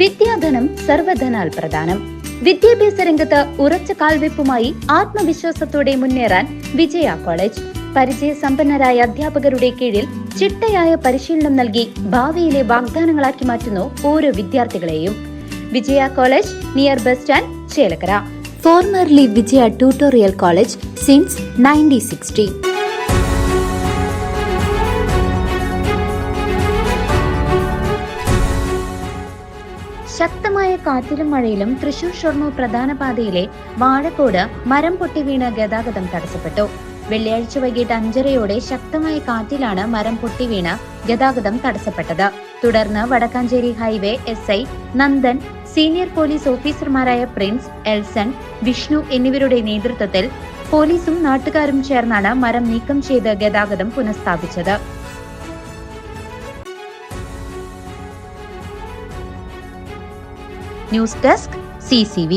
വിദ്യാധനം സർവധനാൽ പ്രധാനം. വിദ്യാഭ്യാസ രംഗത്ത് ഉറച്ച കാൽവെപ്പുമായി ആത്മവിശ്വാസത്തോടെ മുന്നേറാൻ വിജയ കോളേജ്. പരിചയസമ്പന്നരായ അധ്യാപകരുടെ കീഴിൽ ചിട്ടയായ പരിശീലനം നൽകി ഭാവിയിലെ വാഗ്ദാനങ്ങളാക്കി മാറ്റുന്നു ഓരോ വിദ്യാർത്ഥികളെയും. Vijaya college, near bus stand, Chelakkara. Formerly Vijaya tutorial college since 1960. ശക്തമായ കാറ്റിലും മഴയിലും തൃശൂർ ഷൊർണൂർ പ്രധാന പാതയിലെ വാഴക്കോട് മരം പൊട്ടി വീണ് ഗതാഗതം തടസ്സപ്പെട്ടു. വെള്ളിയാഴ്ച വൈകിട്ട് 5:30 ശക്തമായ കാറ്റിലാണ് മരം പൊട്ടി വീണ് ഗതാഗതം തടസ്സപ്പെട്ടത്. തുടർന്ന് Vadakkanchery highway SI Nandan, senior police ഓഫീസർമാരായ പ്രിൻസ്, എൽസൺ, വിഷ്ണു എന്നിവരുടെ നേതൃത്വത്തിൽ പോലീസും നാട്ടുകാരും ചേർന്നാണ് മരം നീക്കം ചെയ്ത് ഗതാഗതം പുനഃസ്ഥാപിച്ചത്. News desk CCV.